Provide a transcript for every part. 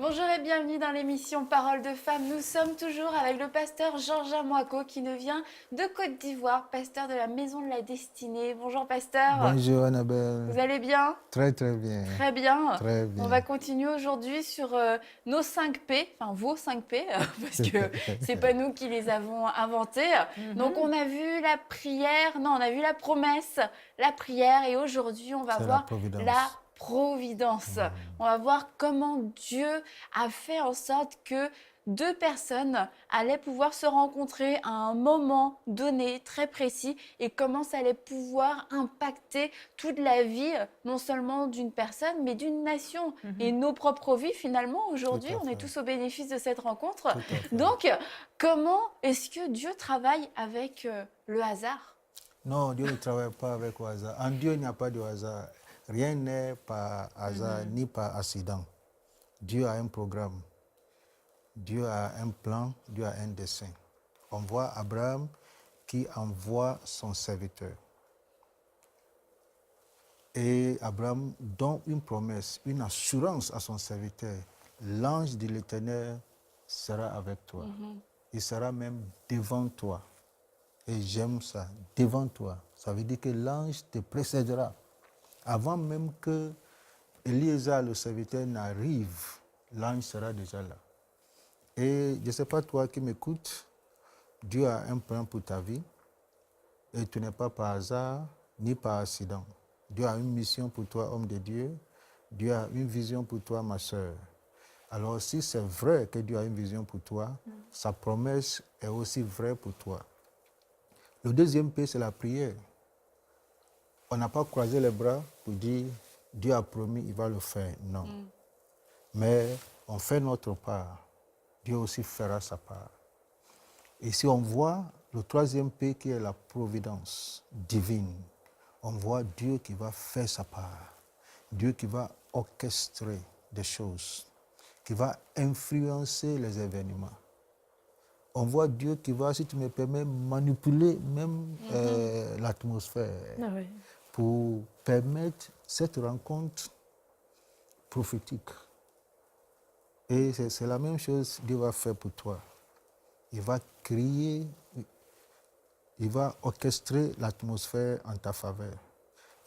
Bonjour et bienvenue dans l'émission Parole de Femmes. Nous sommes toujours avec le pasteur Georges Moako qui nous vient de Côte d'Ivoire, pasteur de la Maison de la Destinée. Bonjour pasteur. Bonjour Annabelle. Vous allez bien? Très très bien. Très bien. Très On bien. va continuer aujourd'hui sur nos 5 P, enfin vos 5 P, parce que c'est pas nous qui les avons inventés. Donc on a vu la prière, non, on a vu la promesse, la prière, et aujourd'hui on va C'est voir la providence. la providence. On va voir comment Dieu a fait en sorte que deux personnes allaient pouvoir se rencontrer à un moment donné très précis et comment ça allait pouvoir impacter toute la vie, non seulement d'une personne, mais d'une nation. Et nos propres vies, finalement, aujourd'hui, Tout à on est fait. tous au bénéfice de cette rencontre. Tout à fait. Donc, comment est-ce que Dieu travaille avec le hasard? Non, Dieu ne travaille pas avec le hasard. En Dieu, il n'y a pas de hasard. Rien n'est par hasard ni par accident. Dieu a un programme. Dieu a un plan. Dieu a un dessein. On voit Abraham qui envoie son serviteur. Et Abraham donne une promesse, une assurance à son serviteur. L'ange de l'Éternel sera avec toi. Il sera même devant toi. Et j'aime ça, devant toi. Ça veut dire que l'ange te précédera. Avant même que Eliezer, le serviteur, n'arrive, l'ange sera déjà là. Et je ne sais pas, toi qui m'écoutes, Dieu a un plan pour ta vie. Et tu n'es pas par hasard ni par accident. Dieu a une mission pour toi, homme de Dieu. Dieu a une vision pour toi, ma soeur. Alors si c'est vrai que Dieu a une vision pour toi, sa promesse est aussi vraie pour toi. Le deuxième P, c'est la prière. On n'a pas croisé les bras pour dire Dieu a promis, il va le faire. Non. Mais on fait notre part. Dieu aussi fera sa part. Et si on voit le troisième P qui est la providence divine, on voit Dieu qui va faire sa part. Dieu qui va orchestrer des choses, qui va influencer les événements. On voit Dieu qui va, si tu me permets, manipuler même l'atmosphère pour permettre cette rencontre prophétique. Et c'est la même chose que Dieu va faire pour toi. Il va créer, il va orchestrer l'atmosphère en ta faveur.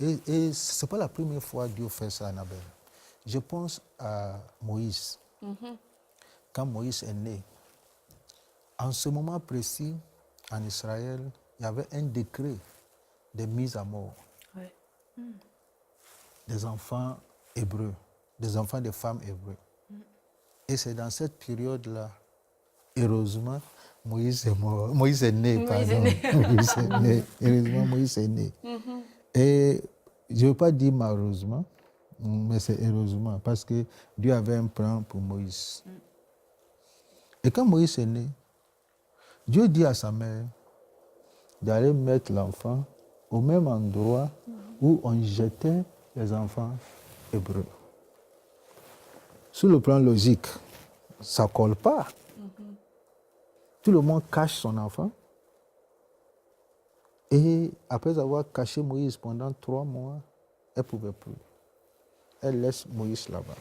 Et ce n'est pas la première fois que Dieu fait ça, Annabelle. Je pense à Moïse. Quand Moïse est né, en ce moment précis, en Israël, il y avait un décret de mise à mort des enfants hébreux, des enfants de femmes hébreux. Et c'est dans cette période-là, heureusement, Moïse est mort. Moïse est né, pardon. Moïse est né. Heureusement, Moïse est né. Et je ne veux pas dire malheureusement, mais c'est heureusement, parce que Dieu avait un plan pour Moïse. Et quand Moïse est né, Dieu dit à sa mère d'aller mettre l'enfant au même endroit où on jetait les enfants hébreux. Sur le plan logique, ça ne colle pas. Tout le monde cache son enfant. Et après avoir caché Moïse pendant 3 mois, elle ne pouvait plus. Elle laisse Moïse là-bas.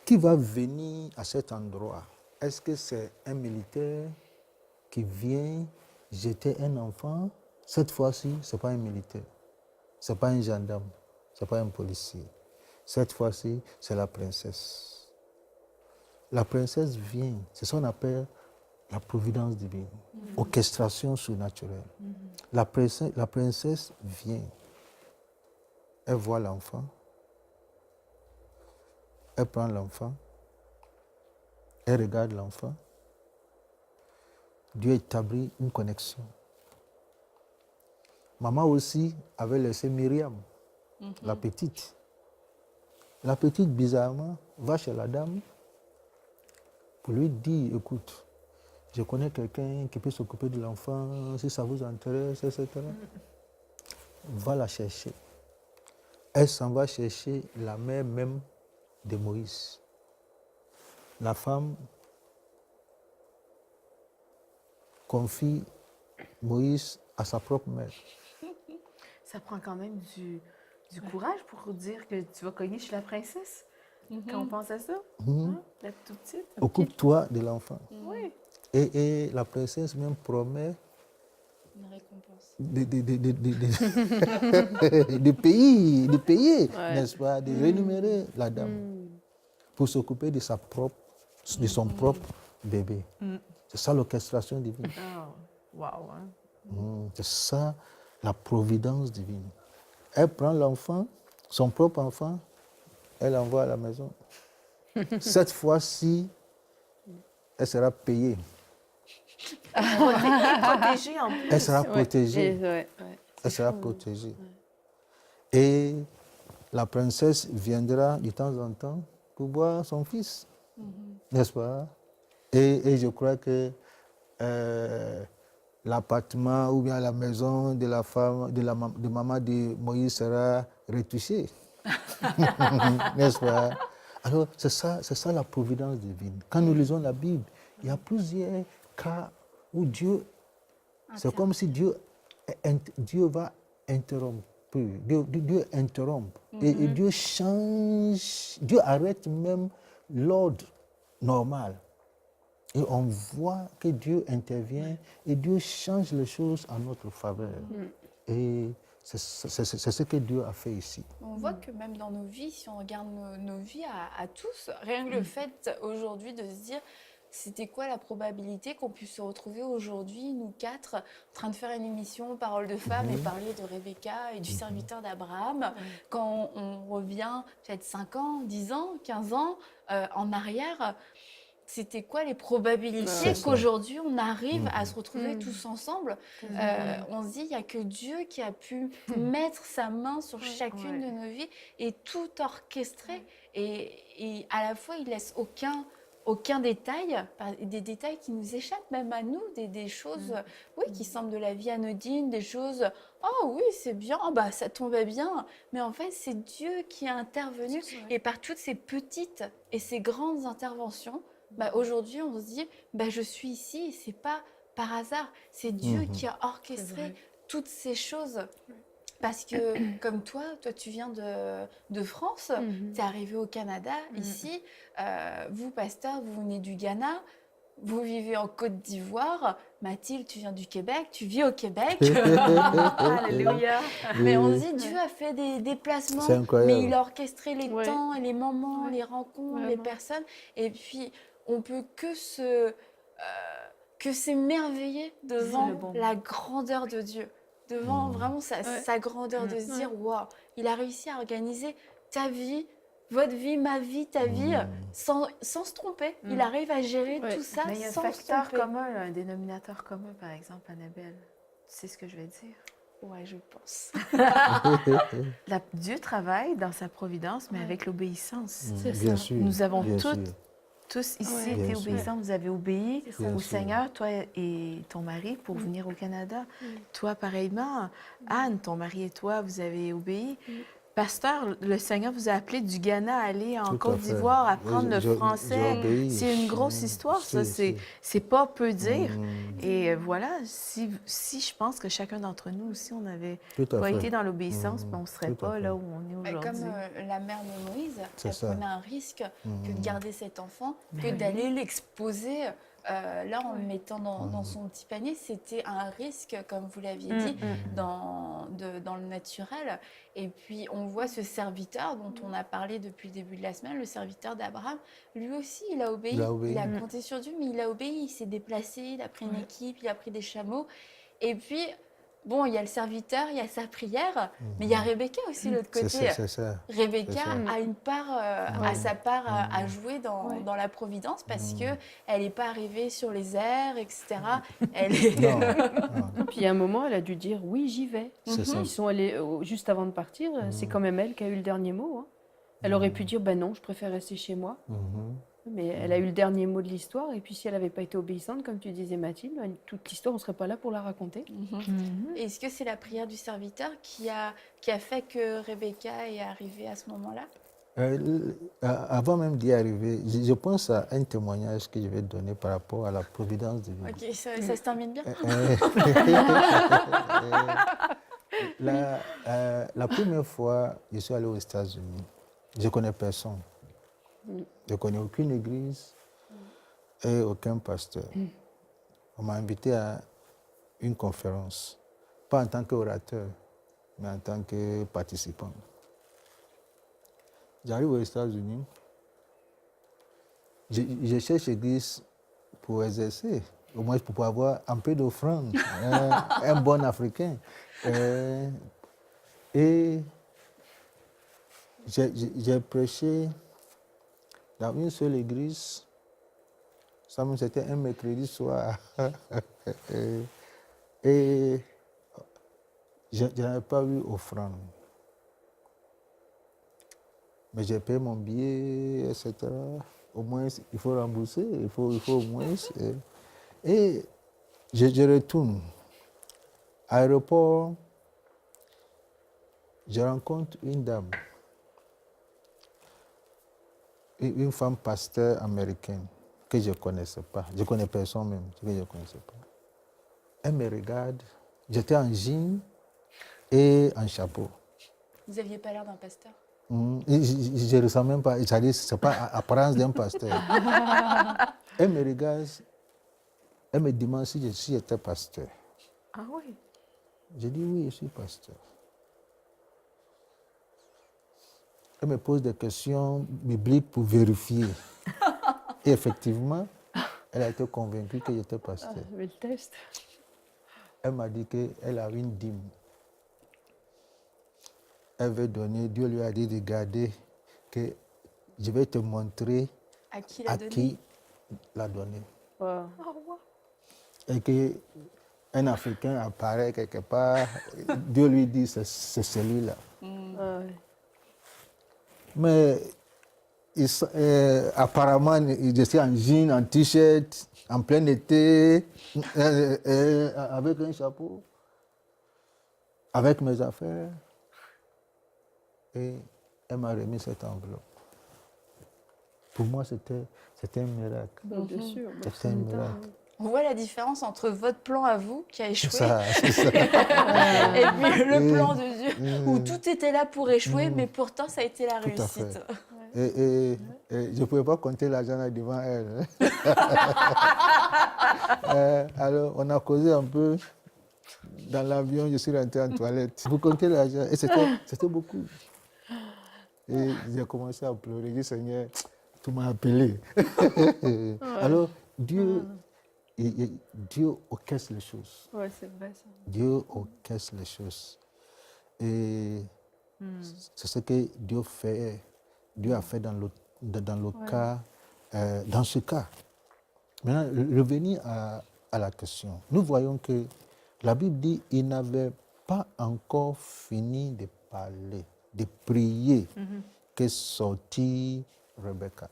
Qui va venir à cet endroit? Est-ce que c'est un militaire qui vient jeter un enfant? Cette fois-ci, ce n'est pas un militaire. Ce n'est pas un gendarme. Ce n'est pas un policier. Cette fois-ci, c'est la princesse. La princesse vient. C'est ce qu'on appelle la providence divine. Orchestration surnaturelle. La princesse vient. Elle voit l'enfant. Elle prend l'enfant. Elle regarde l'enfant. Dieu établit une connexion. Maman aussi avait laissé Myriam, la petite. La petite, bizarrement, va chez la dame pour lui dire, écoute, je connais quelqu'un qui peut s'occuper de l'enfant, si ça vous intéresse, etc. Va la chercher. Elle s'en va chercher la mère même de Moïse. La femme confie Moïse à sa propre mère. Ça prend quand même du courage pour dire que tu vas cogner chez la princesse quand on pense à ça. Mhm. Hein? La toute petite. Occupe-toi de l'enfant. Oui. Et la princesse même promet Une récompense. de payer, Ouais. n'est-ce pas, de rémunérer la dame pour s'occuper de son propre bébé. C'est ça l'orchestration divine. Wow, hein? C'est ça la providence divine. Elle prend l'enfant, son propre enfant, elle l'envoie à la maison. Cette fois-ci, elle sera payée. Protégée en plus. Elle sera Ouais. protégée. Ouais. Elle sera protégée. Et la princesse viendra de temps en temps pour voir son fils, n'est-ce pas? Et je crois que l'appartement ou bien la maison de la femme, de maman de Moïse sera retouchée, n'est-ce pas? Alors, c'est ça la providence divine. Quand nous lisons la Bible, il y a plusieurs cas où Dieu, c'est comme si Dieu va interrompre. Dieu interrompt. Et Dieu change, Dieu arrête même l'ordre normal. Et on voit que Dieu intervient et Dieu change les choses en notre faveur. Et c'est ce que Dieu a fait ici. On voit que même dans nos vies, si on regarde nos vies à tous, rien que le fait aujourd'hui de se dire c'était quoi la probabilité qu'on puisse se retrouver aujourd'hui, nous quatre, en train de faire une émission Parole de femmes et parler de Rebecca et du serviteur d'Abraham, quand on revient peut-être 5 ans, 10 ans, 15 ans en arrière. C'était quoi les probabilités qu'aujourd'hui on arrive à se retrouver tous ensemble? On se dit, il n'y a que Dieu qui a pu mettre sa main sur chacune de nos vies et tout orchestrer. Et à la fois, il laisse aucun détail, des détails qui nous échappent même à nous, des choses qui semblent de la vie anodine, des choses, oh oui, c'est bien, oh bah, ça tombait bien. Mais en fait, c'est Dieu qui a intervenu. Et par toutes ces petites et ces grandes interventions, bah, aujourd'hui, on se dit, bah, je suis ici, et c'est pas par hasard. C'est Dieu qui a orchestré toutes ces choses. Parce que, comme toi tu viens de France, tu es arrivé au Canada, ici. Vous, pasteur, vous venez du Ghana. Vous vivez en Côte d'Ivoire. Mathilde, tu viens du Québec. Tu vis au Québec. Alléluia. Mais on se dit, Dieu a fait des déplacements. C'est incroyable. Mais il a orchestré les temps, et les moments, les rencontres, les personnes. Et puis, on peut que s'émerveiller devant la grandeur de Dieu. Devant vraiment sa grandeur, de se dire, waouh, il a réussi à organiser ta vie, votre vie, ma vie, ta vie, sans se tromper. Il arrive à gérer tout ça Mais il y a un sans se facteur tromper. commun, un dénominateur commun, par exemple, Annabelle. Tu sais ce que je vais dire? Ouais, je pense. Dieu travaille dans sa providence, mais avec l'obéissance. Bien sûr. Nous avons bien tous ici été bien sûr. obéissants. Vous avez obéi Bien au sûr. Seigneur, toi et ton mari, pour venir au Canada. Toi, pareillement. Anne, ton mari et toi, vous avez obéi. Pasteur, le Seigneur vous a appelé du Ghana à aller en Tout à Côte fait. d'Ivoire, apprendre le J'ai français. obéi. C'est une grosse histoire, ça. C'est pas peu dire. Et voilà, si je pense que chacun d'entre nous aussi, on avait Tout à pas fait. été dans l'obéissance, ben, on ne serait Tout à pas fait. là où on est Mais aujourd'hui. comme la mère de Moïse, C'est elle ça. prenait un risque que de garder cet enfant, que d'aller l'exposer. Là, en le mettant dans son petit panier, c'était un risque, comme vous l'aviez dit, dans le naturel. Et puis, on voit ce serviteur dont on a parlé depuis le début de la semaine, le serviteur d'Abraham. Lui aussi, il a obéi. Il a compté sur Dieu, mais il a obéi. Il s'est déplacé, il a pris une équipe, il a pris des chameaux. Et puis, bon, il y a le serviteur, il y a sa prière, mais il y a Rebecca aussi de l'autre côté. C'est ça. Rebecca a une part, a sa part à jouer dans la providence parce que elle n'est pas arrivée sur les airs, etc. Elle est... Non. Puis à un moment, elle a dû dire oui, j'y vais. C'est ça. Ils sont allés juste avant de partir. C'est quand même elle qui a eu le dernier mot. Hein. Elle aurait pu dire ben non, je préfère rester chez moi. Mais elle a eu le dernier mot de l'histoire. Et puis si elle n'avait pas été obéissante, comme tu disais Mathilde, toute l'histoire, on ne serait pas là pour la raconter. Est-ce que c'est la prière du serviteur qui a fait que Rebecca est arrivée à ce moment-là? Avant même d'y arriver, je pense à un témoignage que je vais donner par rapport à la providence divine. Ok, ça se termine bien. La première fois, je suis allé aux États-Unis. Je ne connais personne. Je ne connais aucune église et aucun pasteur. On m'a invité à une conférence, pas en tant qu'orateur, mais en tant que participant. J'arrive aux États-Unis, je cherche l'église pour exercer, au moins pour avoir un peu d'offrande, un bon Africain. Et j'ai prêché dans une seule église. C'était un mercredi soir. Et je n'avais pas eu offrande. Mais j'ai payé mon billet, etc. Au moins, il faut rembourser, il faut au moins. Et je retourne. À l'aéroport, je rencontre une dame, une femme pasteur américaine que je ne connaissais pas. Je ne connais personne même, que je ne connaissais pas. Elle me regarde. J'étais en jean et en chapeau. Vous n'aviez pas l'air d'un pasteur. Je ne ressens même pas, ce n'est pas l'apparence d'un pasteur. Elle me regarde, elle me demande si j'étais pasteur. Ah oui? Je dis oui, je suis pasteur. Elle me pose des questions bibliques pour vérifier. Et effectivement, elle a été convaincue que j'étais pasteur. Mais le test. Elle m'a dit qu'elle a une dîme. Elle veut donner, Dieu lui a dit de garder, que je vais te montrer À qui à l'a donné? qui l'a donné. Wow. Et qu'un Africain apparaît quelque part, Dieu lui dit c'est celui-là. Ah ouais. Mais apparemment, je suis en jean, en t-shirt, en plein été, avec un chapeau, avec mes affaires. Et elle m'a remis cette enveloppe. Pour moi, c'était un miracle. Bah, bien sûr. Bah, C'était ça un m'étonne, miracle. On voit la différence entre votre plan à vous qui a échoué C'est ça. et puis le Mm. plan de Dieu où tout était là pour échouer, mais pourtant ça a été la Tout à fait. réussite. Et je ne pouvais pas compter l'argent là devant elle. Alors, on a causé un peu. Dans l'avion, je suis rentré en toilette. Vous comptez l'argent. Et c'était beaucoup. Et j'ai commencé à pleurer. J'ai dit, Seigneur, tu m'as appelé. Alors, Dieu orchestre les choses. Ouais, c'est vrai ça. Dieu orchestre les choses. Et c'est ce que Dieu fait. Dieu a fait dans le cas, dans ce cas. Maintenant, revenir à la question. Nous voyons que la Bible dit qu'il n'avait pas encore fini de parler, de prier, que sortit Rebecca.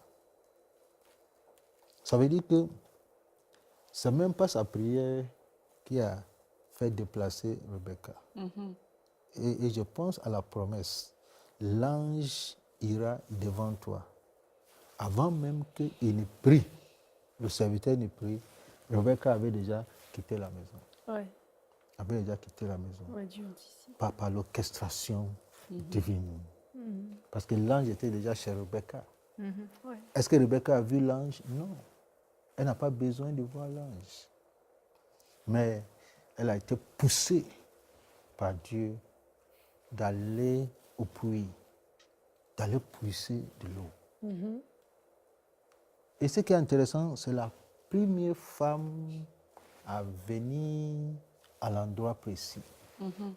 Ça veut dire que ce n'est même pas sa prière qui a fait déplacer Rebecca. Et je pense à la promesse. L'ange ira devant toi. Avant même qu'il ne prie, le serviteur ne prie, Rebecca avait déjà quitté la maison. Ouais. Avait déjà quitté la maison. Ouais, Dieu anticipe. Par l'orchestration divine. Parce que l'ange était déjà chez Rebecca. Ouais. Est-ce que Rebecca a vu l'ange? Non. Elle n'a pas besoin de voir l'ange. Mais elle a été poussée par Dieu d'aller au puits, d'aller puiser de l'eau. Et ce qui est intéressant, c'est la première femme à venir à l'endroit précis.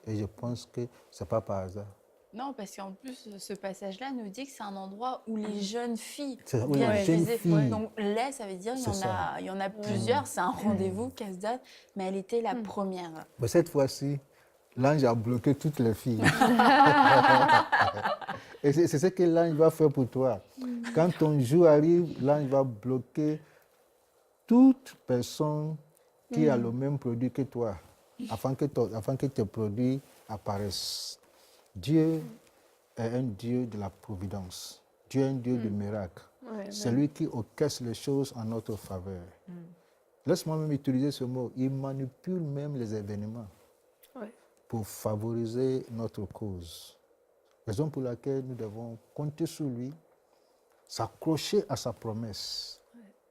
Et je pense que ce n'est pas par hasard. Non, parce qu'en plus, ce passage-là nous dit que c'est un endroit où les jeunes filles Oui, viennent les jeunes viser. filles. Donc, là, ça veut dire qu'il C'est ça. y en a plusieurs. C'est un rendez-vous qu'elle se donne, mais elle était la première. Mais cette fois-ci, l'ange a bloqué toutes les filles. Et c'est ce que l'ange va faire pour toi. Quand ton jour arrive, l'ange va bloquer toute personne qui a le même produit que toi, afin que tes produits apparaissent. Dieu est un Dieu de la providence. Dieu est un Dieu de miracles. Ouais, C'est lui qui orchestre les choses en notre faveur. Laisse-moi même utiliser ce mot. Il manipule même les événements ouais. pour favoriser notre cause. Raison pour laquelle nous devons compter sur lui, s'accrocher à sa promesse.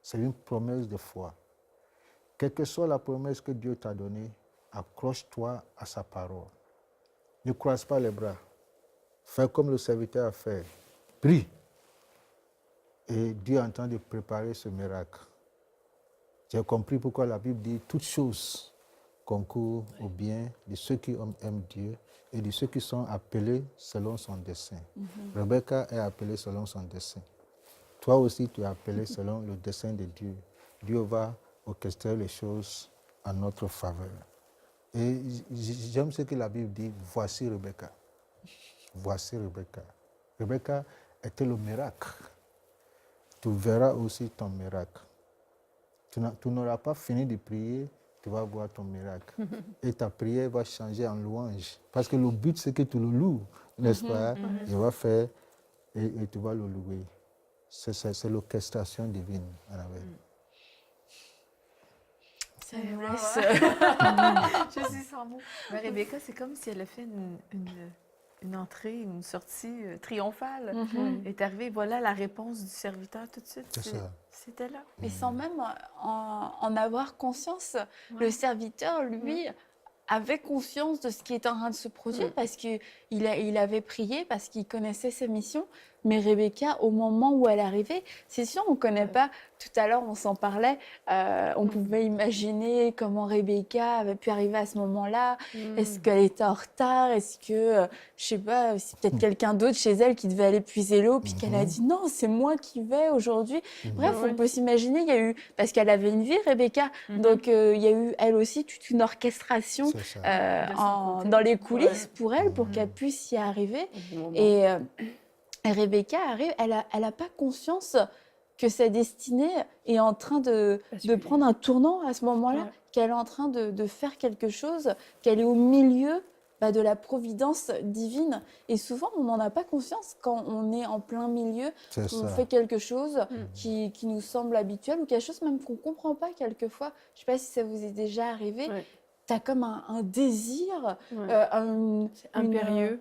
C'est une promesse de foi. Quelle que soit la promesse que Dieu t'a donnée, accroche-toi à sa parole. Ne croise pas les bras. Fais comme le serviteur a fait. Prie. Et Dieu est en train de préparer ce miracle. J'ai compris pourquoi la Bible dit toutes choses concourent au bien de ceux qui aiment Dieu et de ceux qui sont appelés selon son dessein. Rebecca est appelée selon son dessein. Toi aussi, tu es appelé selon le dessein de Dieu. Dieu va orchestrer les choses en notre faveur. Et j'aime ce que la Bible dit, voici Rebecca. Voici Rebecca. Rebecca était le miracle. Tu verras aussi ton miracle. Tu n'auras pas fini de prier, tu vas voir ton miracle. Et ta prière va changer en louange. Parce que le but, c'est que tu le loues, n'est-ce pas? Il va faire et tu vas le louer. C'est l'orchestration divine. Ça nous laisse. Je suis sans mots. Mais Rebecca, c'est comme si elle a fait une entrée, une sortie triomphale. Elle est arrivée, voilà la réponse du serviteur tout de suite. C'est ça. C'était là. Et sans même en avoir conscience, le serviteur, lui, avait conscience de ce qui était en train de se produire parce qu'il avait prié, parce qu'il connaissait sa mission. Mais Rebecca, au moment où elle arrivait, c'est sûr, on ne connaît pas, tout à l'heure on s'en parlait, on pouvait imaginer comment Rebecca avait pu arriver à ce moment-là. Est-ce qu'elle était en retard? Est-ce que, je sais pas, c'est peut-être quelqu'un d'autre chez elle qui devait aller puiser l'eau, puis qu'elle a dit non, c'est moi qui vais aujourd'hui. Bref, on peut s'imaginer, il y a eu, parce qu'elle avait une vie, Rebecca, donc il y a eu elle aussi toute une orchestration dans les coulisses pour elle, pour qu'elle puisse y arriver. Et Rebecca arrive, elle a pas conscience que sa destinée est en train de prendre un tournant à ce moment-là, qu'elle est en train de faire quelque chose, qu'elle est au milieu de la providence divine. Et souvent, on n'en a pas conscience quand on est en plein milieu, on fait quelque chose qui nous semble habituel ou quelque chose même qu'on ne comprend pas quelquefois. Je ne sais pas si ça vous est déjà arrivé. Tu as comme un désir, impérieux.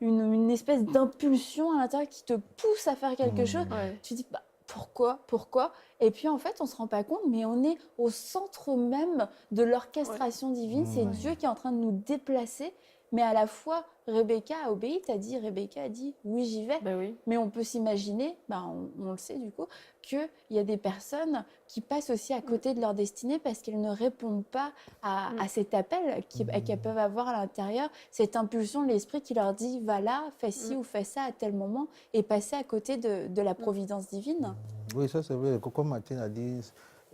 Une espèce d'impulsion à l'intérieur qui te pousse à faire quelque chose. Tu te dis, pourquoi? Et puis en fait, on ne se rend pas compte, mais on est au centre même de l'orchestration divine. C'est Dieu qui est en train de nous déplacer. Mais à la fois, Rebecca a obéi, Rebecca a dit, oui, j'y vais. Mais on peut s'imaginer, on le sait du coup, qu'il y a des personnes qui passent aussi à côté de leur destinée parce qu'elles ne répondent pas à cet appel qu'elles peuvent avoir à l'intérieur, cette impulsion de l'esprit qui leur dit, va là, fais ci ou fais ça à tel moment, et passer à côté de la providence divine. Oui, ça c'est vrai. Comme Martine a dit,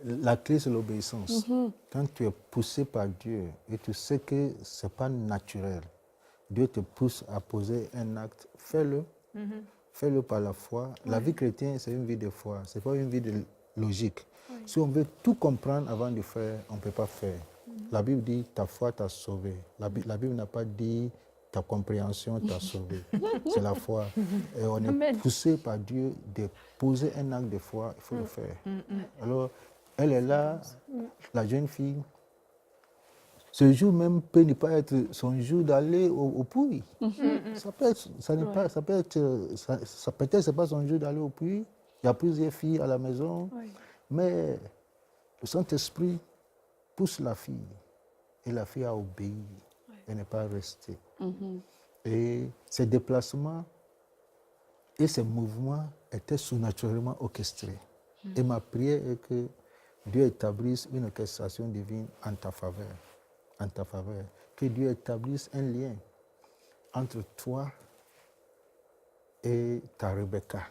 la clé c'est l'obéissance. Quand tu es poussé par Dieu et tu sais que ce n'est pas naturel, Dieu te pousse à poser un acte, fais-le. Fais-le par la foi. La vie chrétienne, c'est une vie de foi. Ce n'est pas une vie de logique. Si on veut tout comprendre avant de faire, on ne peut pas faire. La Bible dit ta foi t'a sauvé. La Bible n'a pas dit ta compréhension t'a sauvé. C'est la foi. Et on est poussé par Dieu de poser un acte de foi, il faut le faire. Alors, elle est là, la jeune fille. Ce jour même peut ne pas être son jour d'aller au puits. Ça peut être, peut-être c'est pas son jour d'aller au puits. Il y a plusieurs filles à la maison, mais le Saint-Esprit pousse la fille et la fille a obéi. Elle n'est pas restée. Et ses déplacements et ses mouvements étaient surnaturellement orchestrés. Et ma prière est que Dieu établisse une orchestration divine en ta faveur. Que Dieu établisse un lien entre toi et ta Rebecca.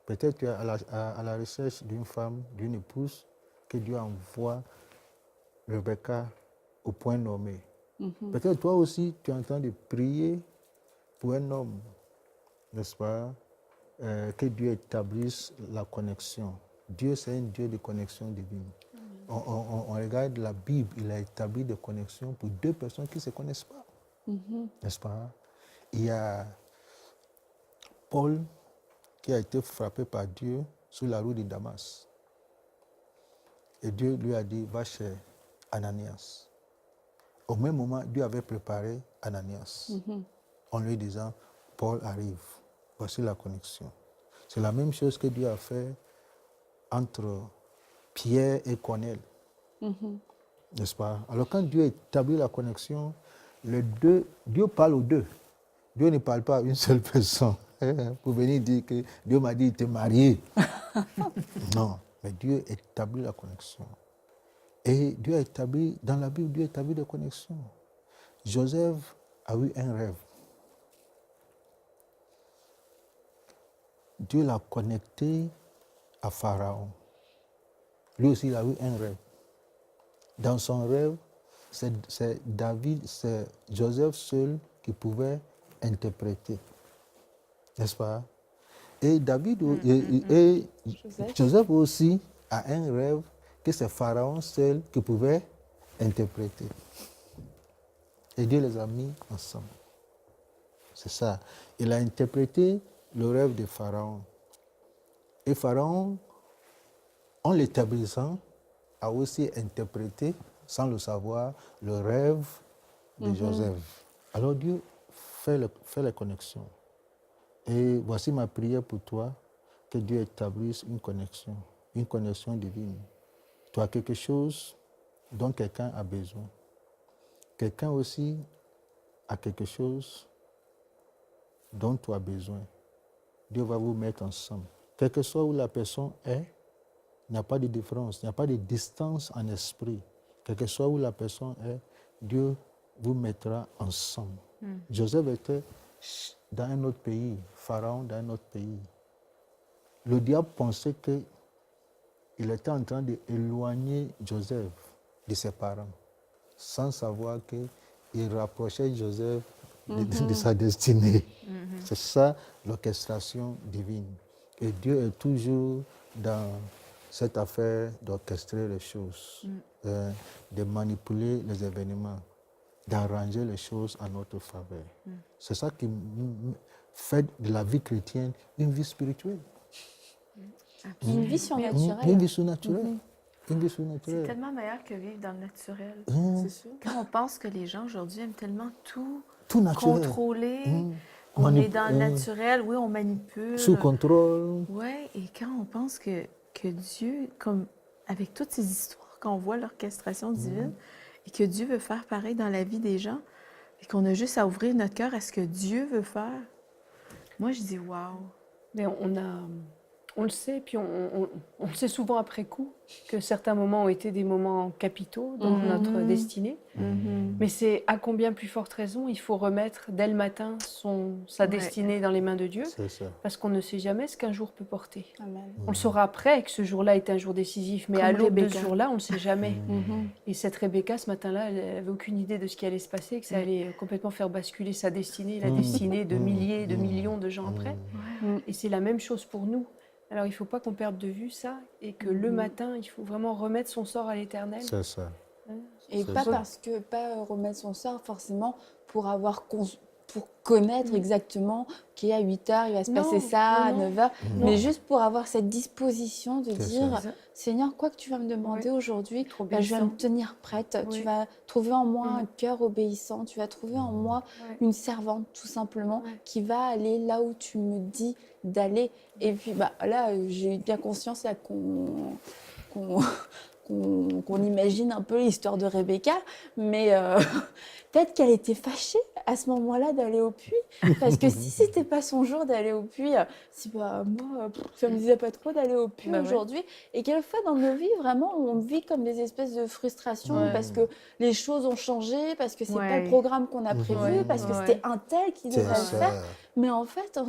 Peut-être tu es à la recherche d'une femme, d'une épouse, que Dieu envoie Rebecca au point nommé. Peut-être toi aussi, tu es en train de prier pour un homme, n'est-ce pas? Que Dieu établisse la connexion. Dieu, c'est un Dieu de connexion divine. On regarde la Bible, il a établi des connexions pour deux personnes qui ne se connaissent pas. N'est-ce pas? Il y a Paul qui a été frappé par Dieu sur la rue de Damas. Et Dieu lui a dit, va chez Ananias. au même moment, Dieu avait préparé Ananias en lui disant, Paul arrive, voici la connexion. C'est la même chose que Dieu a fait entre Pierre et Corneille. N'est-ce pas? Alors quand Dieu établit la connexion, Dieu parle aux deux. Dieu ne parle pas à une seule personne. Pour venir dire que Dieu m'a dit, t'es marié. Non, mais Dieu établit la connexion. Et Dieu a établi, dans la Bible, Dieu établit des connexions. Joseph a eu un rêve. Dieu l'a connecté à Pharaon. Lui aussi, il a eu un rêve. Dans son rêve, c'est Joseph seul qui pouvait interpréter. N'est-ce pas? Et Joseph aussi a un rêve que c'est Pharaon seul qui pouvait interpréter. Et Dieu les a mis ensemble. C'est ça. Il a interprété le rêve de Pharaon. Et Pharaon, en l'établissant, a aussi interprété, sans le savoir, le rêve de Joseph. Alors Dieu fait les connexions. Et voici ma prière pour toi, que Dieu établisse une connexion divine. Tu as quelque chose dont quelqu'un a besoin. Quelqu'un aussi a quelque chose dont tu as besoin. Dieu va vous mettre ensemble. Quel que soit où la personne est, il n'y a pas de différence, il n'y a pas de distance en esprit. Quel que soit où la personne est, Dieu vous mettra ensemble. Joseph était dans un autre pays, Pharaon dans un autre pays. Le diable pensait qu'il était en train d'éloigner Joseph de ses parents, sans savoir qu'il rapprochait Joseph de sa destinée. C'est ça l'orchestration divine. Et Dieu est toujours dans cette affaire d'orchestrer les choses, de manipuler les événements, d'arranger les choses à notre faveur. C'est ça qui fait de la vie chrétienne une vie spirituelle. Une vie surnaturelle. Une vie surnaturelle. Une vie C'est surnaturelle. tellement meilleur que vivre dans le naturel. C'est sûr. Quand on pense que les gens aujourd'hui aiment tellement tout naturel. contrôler, on est dans le naturel, oui, on manipule. Sous contrôle. Oui, et quand on pense que Dieu, comme avec toutes ces histoires, qu'on voit l'orchestration divine, et que Dieu veut faire pareil dans la vie des gens, et qu'on a juste à ouvrir notre cœur à ce que Dieu veut faire, moi, je dis « wow ». Mais on le sait, puis on le sait souvent après coup, que certains moments ont été des moments capitaux dans notre destinée. Mais c'est à combien plus forte raison, il faut remettre dès le matin sa destinée dans les mains de Dieu, C'est ça. parce qu'on ne sait jamais ce qu'un jour peut porter. Amen. On le saura après que ce jour-là est un jour décisif, mais Comme à l'aube de ce Rebecca. jour-là, on ne le sait jamais. Et cette Rebecca, ce matin-là, elle n'avait aucune idée de ce qui allait se passer, que ça allait complètement faire basculer sa destinée, la destinée de milliers, de millions de gens après. Et c'est la même chose pour nous. Alors, il ne faut pas qu'on perde de vue ça, et que le matin, il faut vraiment remettre son sort à l'Éternel. C'est ça. Et C'est pas ça. parce que, pas remettre son sort forcément pour connaître exactement qu'à 8h, il va se Non, passer ça, non, à 9h, non. mais juste pour avoir cette disposition de C'est dire, ça. Seigneur, quoi que tu vas me demander aujourd'hui, Trop bah, je vais me obéissant. tenir prête. Oui. Tu vas trouver en moi Mhm. un cœur obéissant, tu vas trouver en moi Ouais. une servante, tout simplement, Ouais. qui va aller là où tu me dis d'aller. Et puis bah, là, j'ai bien conscience là, qu'on imagine un peu l'histoire de Rebecca, mais peut-être qu'elle était fâchée à ce moment-là d'aller au puits, parce que si c'était pas son jour d'aller au puits, si bah, moi, ça me disait pas trop d'aller au puits Bah ouais. aujourd'hui, et quelquefois dans nos vies, vraiment, on vit comme des espèces de frustrations Ouais. parce que les choses ont changé, parce que c'est pas Ouais. le programme qu'on a prévu, Ouais. parce que Ouais. c'était un tel qui C'est devrait le faire, ça. mais en fait,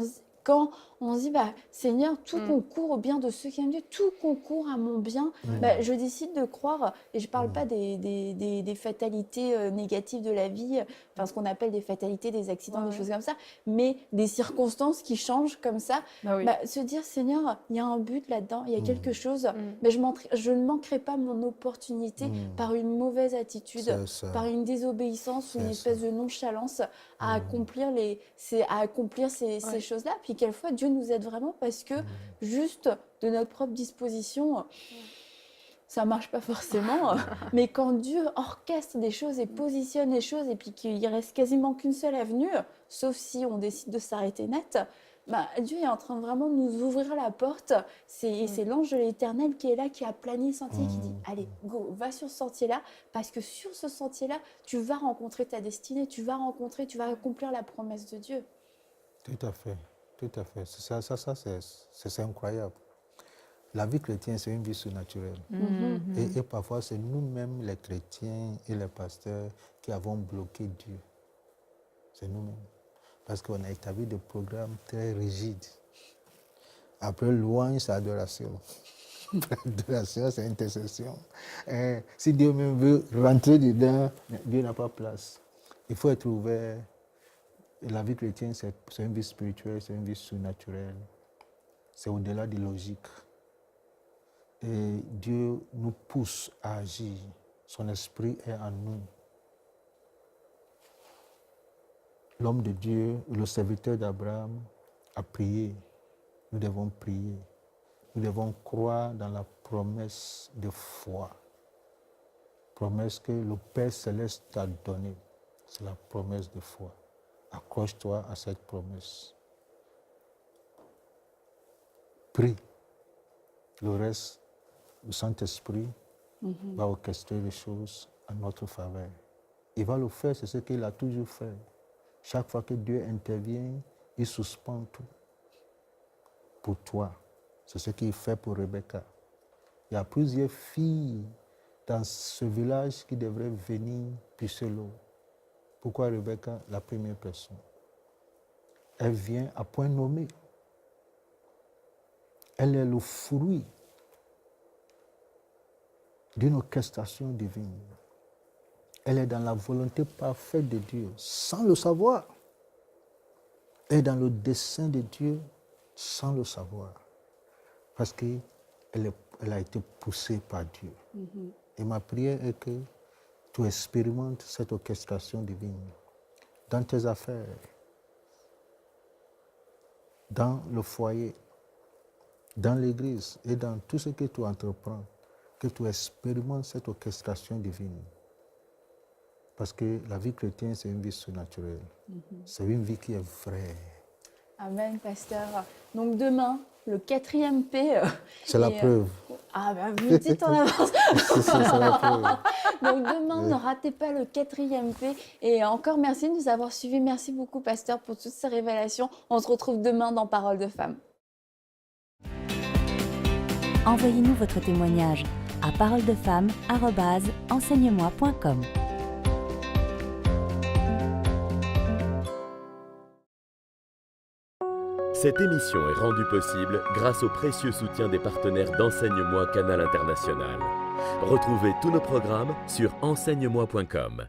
quand on se dit, bah, Seigneur, tout concourt au bien de ceux qui aiment Dieu, tout concourt à mon bien, bah, je décide de croire, et je ne parle pas des fatalités négatives de la vie, enfin ce qu'on appelle des fatalités, des accidents, des choses comme ça, mais des circonstances qui changent comme ça, Bah oui. bah, se dire, Seigneur, il y a un but là-dedans, il y a quelque chose, bah, je ne manquerai pas mon opportunité par une mauvaise attitude, C'est ça. par une désobéissance, une C'est espèce de nonchalance à accomplir ces choses-là. Puis quelquefois, Dieu nous aide vraiment parce que juste de notre propre disposition, ça marche pas forcément. Mais quand Dieu orchestre des choses et positionne les choses et puis qu'il reste quasiment qu'une seule avenue, sauf si on décide de s'arrêter net, bah, Dieu est en train de vraiment nous ouvrir la porte. C'est l'ange de l'Éternel qui est là, qui a plané le sentier, qui dit allez, go, va sur ce sentier-là, parce que sur ce sentier-là, tu vas rencontrer ta destinée, tu vas accomplir la promesse de Dieu. Tout à fait, tout à fait. C'est incroyable. La vie chrétienne, c'est une vie surnaturelle. Et parfois, c'est nous-mêmes, les chrétiens et les pasteurs, qui avons bloqué Dieu. C'est nous-mêmes. Parce qu'on a établi des programmes très rigides. Après louange, c'est adoration. Adoration, c'est intercession. Si Dieu même veut rentrer dedans, Dieu n'a pas place. Il faut être ouvert. Et la vie chrétienne, c'est une vie spirituelle, c'est une vie surnaturelle. C'est au-delà des logiques. Et Dieu nous pousse à agir. Son esprit est en nous. L'homme de Dieu, le serviteur d'Abraham, a prié. Nous devons prier. Nous devons croire dans la promesse de foi. Promesse que le Père Céleste t'a donnée. C'est la promesse de foi. Accroche-toi à cette promesse. Prie. Le reste, le Saint-Esprit va orchestrer les choses en notre faveur. Il va le faire, c'est ce qu'il a toujours fait. Chaque fois que Dieu intervient, il suspend tout. Pour toi, c'est ce qu'il fait pour Rebecca. Il y a plusieurs filles dans ce village qui devraient venir puiser l'eau. Pourquoi Rebecca, la première personne? Elle vient à point nommé. Elle est le fruit d'une orchestration divine. Elle est dans la volonté parfaite de Dieu, sans le savoir. Elle est dans le dessein de Dieu, sans le savoir. Parce qu'elle a été poussée par Dieu. Et ma prière est que tu expérimentes cette orchestration divine dans tes affaires, dans le foyer, dans l'église et dans tout ce que tu entreprends, que tu expérimentes cette orchestration divine. Parce que la vie chrétienne, c'est une vie surnaturelle. C'est une vie qui est vraie. Amen, pasteur. Donc demain, le 4e P. C'est la preuve. Ah ben, vous dites en avance. C'est la preuve. Donc demain, ne ratez pas le 4e P. Et encore merci de nous avoir suivis. Merci beaucoup, pasteur, pour toutes ces révélations. On se retrouve demain dans Parole de Femme. Envoyez-nous votre témoignage à paroledefemme@enseigne-moi.com. Cette émission est rendue possible grâce au précieux soutien des partenaires d'Enseigne-moi Canal International. Retrouvez tous nos programmes sur enseigne-moi.com.